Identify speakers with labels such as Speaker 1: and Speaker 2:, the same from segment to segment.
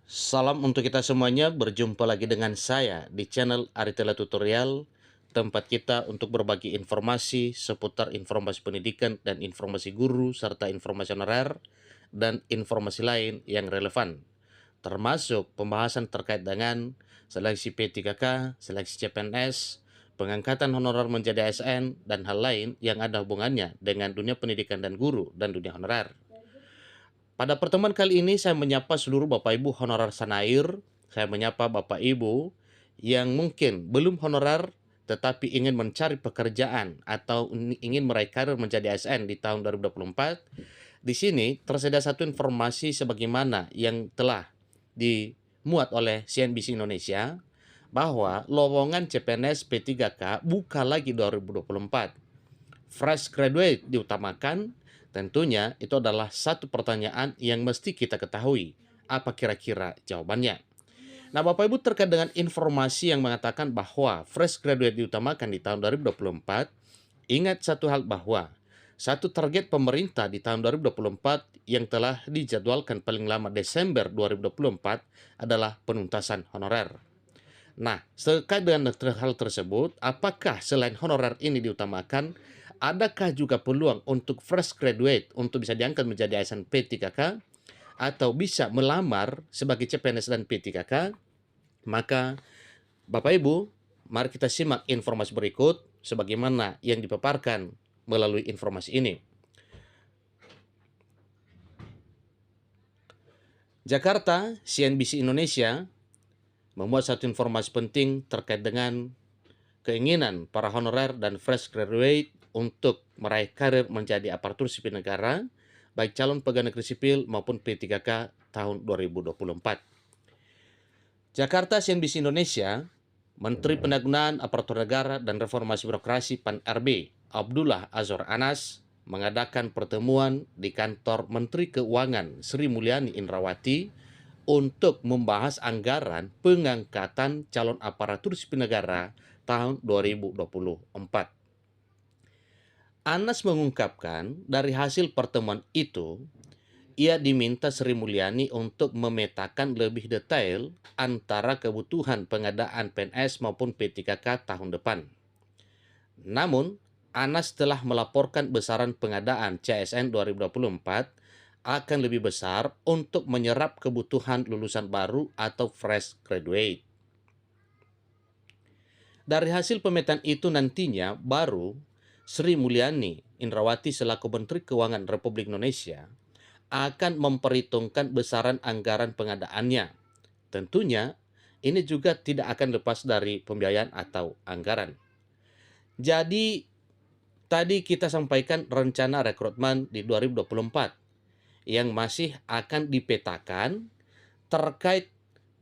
Speaker 1: Salam untuk kita semuanya, berjumpa lagi dengan saya di channel Aritela Tutorial, tempat kita untuk berbagi informasi seputar informasi pendidikan dan informasi guru, serta informasi honorer, dan informasi lain yang relevan, termasuk pembahasan terkait dengan seleksi P3K, seleksi CPNS, pengangkatan honorer menjadi ASN, dan hal lain yang ada hubungannya dengan dunia pendidikan dan guru dan dunia honorer. Pada pertemuan kali ini saya menyapa seluruh Bapak Ibu honorer Sanair. Saya menyapa Bapak Ibu yang mungkin belum honorer tetapi ingin mencari pekerjaan atau ingin meraih karir menjadi ASN di tahun 2024. Di sini tersedia satu informasi sebagaimana yang telah dimuat oleh CNBC Indonesia bahwa lowongan CPNS P3K buka lagi 2024. Fresh graduate diutamakan. Tentunya itu adalah satu pertanyaan yang mesti kita ketahui. Apa kira-kira jawabannya? Nah, Bapak Ibu, terkait dengan informasi yang mengatakan bahwa fresh graduate diutamakan di tahun 2024, ingat satu hal bahwa satu target pemerintah di tahun 2024 yang telah dijadwalkan paling lama Desember 2024 adalah penuntasan honorer. Nah, terkait dengan hal tersebut, apakah selain honorer ini diutamakan, adakah juga peluang untuk fresh graduate untuk bisa diangkat menjadi ASN P3K atau bisa melamar sebagai CPNS dan P3K? Maka Bapak Ibu, mari kita simak informasi berikut sebagaimana yang dipaparkan melalui informasi ini. Jakarta, CNBC Indonesia memuat satu informasi penting terkait dengan keinginan para honorer dan fresh graduate untuk meraih karir menjadi aparatur sipil negara, baik calon pegawai negeri sipil maupun P3K tahun 2024. Jakarta, CNBC Indonesia, Menteri Pendayagunaan Aparatur Negara dan Reformasi Birokrasi PAN-RB, Abdullah Azwar Anas, mengadakan pertemuan di kantor Menteri Keuangan Sri Mulyani Indrawati untuk membahas anggaran pengangkatan calon aparatur sipil negara tahun 2024. Anas mengungkapkan dari hasil pertemuan itu, ia diminta Sri Mulyani untuk memetakan lebih detail antara kebutuhan pengadaan PNS maupun P3K tahun depan. Namun, Anas telah melaporkan besaran pengadaan CSN 2024 akan lebih besar untuk menyerap kebutuhan lulusan baru atau fresh graduate. Dari hasil pemetaan itu nantinya baru Sri Mulyani Indrawati selaku Menteri Keuangan Republik Indonesia akan memperhitungkan besaran anggaran pengadaannya. Tentunya ini juga tidak akan lepas dari pembiayaan atau anggaran. Jadi tadi kita sampaikan rencana rekrutmen di 2024 yang masih akan dipetakan terkait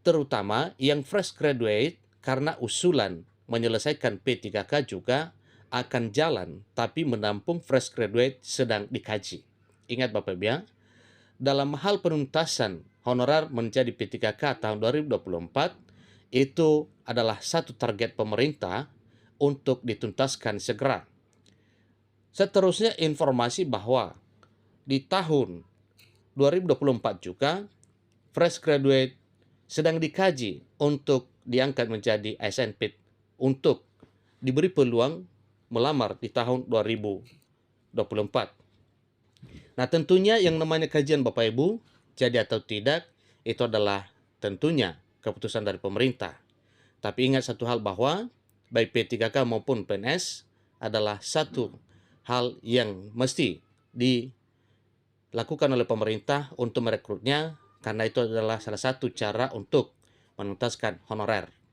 Speaker 1: terutama yang fresh graduate karena usulan menyelesaikan P3K juga akan jalan, tapi menampung fresh graduate sedang dikaji. Ingat Bapak Ibu ya, dalam hal penuntasan honorer menjadi P3K tahun 2024, itu adalah satu target pemerintah untuk dituntaskan segera. Seterusnya informasi bahwa di tahun 2024 juga fresh graduate sedang dikaji untuk diangkat menjadi ASN PIT untuk diberi peluang melamar di tahun 2024. Nah, tentunya yang namanya kajian Bapak Ibu, jadi atau tidak, itu adalah tentunya keputusan dari pemerintah. Tapi ingat satu hal bahwa baik P3K maupun PNS adalah satu hal yang mesti dilakukan oleh pemerintah untuk merekrutnya, karena itu adalah salah satu cara untuk menuntaskan honorer.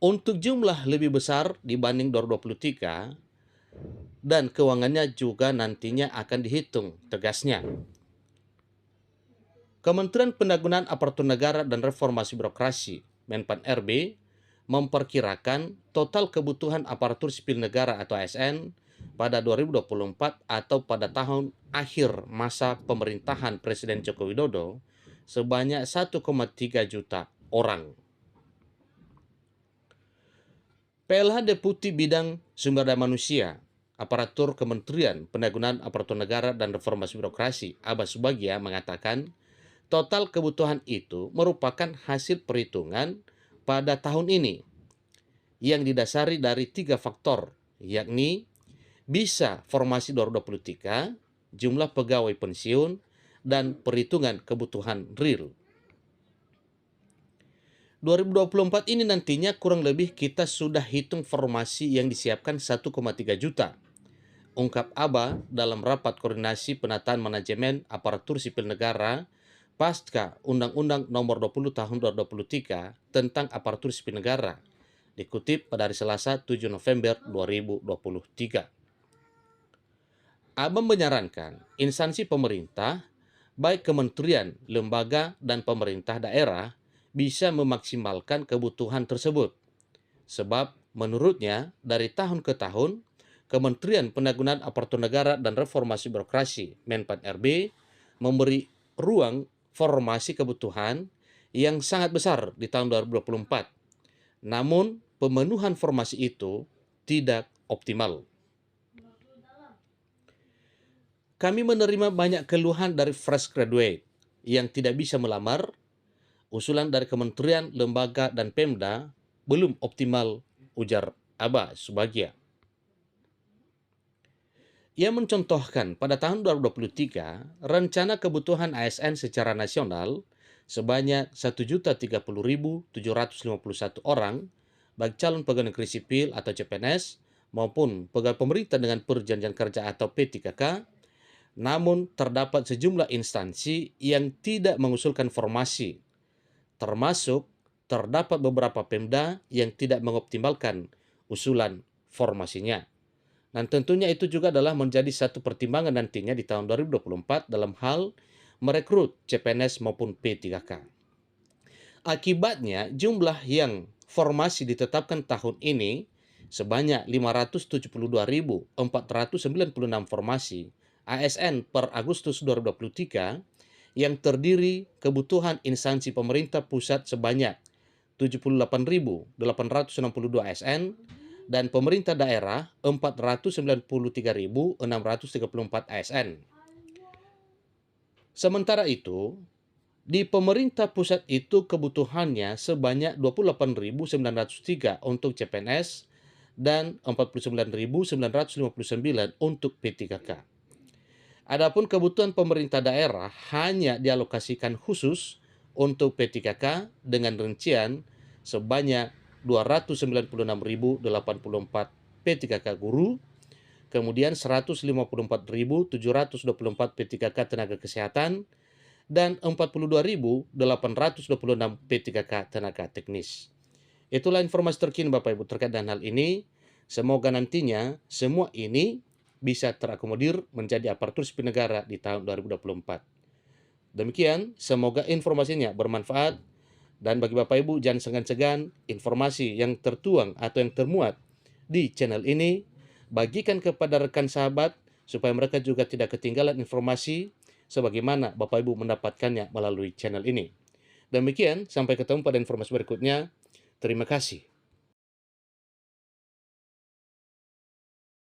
Speaker 1: Untuk jumlah lebih besar dibanding 2023 dan keuangannya juga nantinya akan dihitung tegasnya. Kementerian Pendayagunaan Aparatur Negara dan Reformasi Birokrasi Menpan-RB memperkirakan total kebutuhan aparatur sipil negara atau ASN pada 2024 atau pada tahun akhir masa pemerintahan Presiden Joko Widodo sebanyak 1,3 juta orang. PLH Deputi Bidang Sumber Daya Manusia Aparatur Kementerian Pendayagunaan Aparatur Negara dan Reformasi Birokrasi Abbas Subagia mengatakan Total kebutuhan itu merupakan hasil perhitungan pada tahun ini yang didasari dari 3 faktor, yakni bisa formasi 2023, jumlah pegawai pensiun, dan perhitungan kebutuhan real. 2024 ini nantinya kurang lebih kita sudah hitung formasi yang disiapkan 1,3 juta. Ungkap Aba dalam rapat koordinasi penataan manajemen aparatur sipil negara pasca Undang-Undang Nomor 20 Tahun 2023 tentang aparatur sipil negara, dikutip pada hari Selasa 7 November 2023. Aba menyarankan instansi pemerintah, baik kementerian, lembaga, dan pemerintah daerah bisa memaksimalkan kebutuhan tersebut. Sebab menurutnya dari tahun ke tahun, Kementerian Penanggulangan Aparatur Negara dan Reformasi Birokrasi Menpan RB memberi ruang formasi kebutuhan yang sangat besar di tahun 2024. Namun pemenuhan formasi itu tidak optimal. Kami menerima banyak keluhan dari fresh graduate yang tidak bisa melamar. Usulan dari kementerian, lembaga, dan Pemda belum optimal, ujar Aba Subagia. Ia mencontohkan pada tahun 2023, rencana kebutuhan ASN secara nasional sebanyak 1.030.751 orang, baik calon pegawai negeri sipil atau CPNS maupun pegawai pemerintah dengan perjanjian kerja atau P3K, namun terdapat sejumlah instansi yang tidak mengusulkan formasi, termasuk terdapat beberapa Pemda yang tidak mengoptimalkan usulan formasinya. Dan tentunya itu juga adalah menjadi satu pertimbangan nantinya di tahun 2024 dalam hal merekrut CPNS maupun P3K. Akibatnya jumlah yang formasi ditetapkan tahun ini sebanyak 572.496 formasi ASN per Agustus 2023 yang terdiri kebutuhan instansi pemerintah pusat sebanyak 78.862 ASN dan pemerintah daerah 493.634 ASN. Sementara itu, di pemerintah pusat itu kebutuhannya sebanyak 28.903 untuk CPNS dan 49.959 untuk P3K. Adapun kebutuhan pemerintah daerah hanya dialokasikan khusus untuk P3K dengan rincian sebanyak 296.084 P3K guru, kemudian 154.724 P3K tenaga kesehatan, dan 42.826 P3K tenaga teknis. Itulah informasi terkini Bapak Ibu terkait dengan hal ini. Semoga nantinya semua ini bisa terakomodir menjadi aparatur sipil negara di tahun 2024. Demikian, semoga informasinya bermanfaat. Dan bagi Bapak Ibu, jangan segan-segan informasi yang tertuang atau yang termuat di channel ini, bagikan kepada rekan sahabat supaya mereka juga tidak ketinggalan informasi sebagaimana Bapak Ibu mendapatkannya melalui channel ini. Demikian, sampai ketemu pada informasi berikutnya. Terima kasih.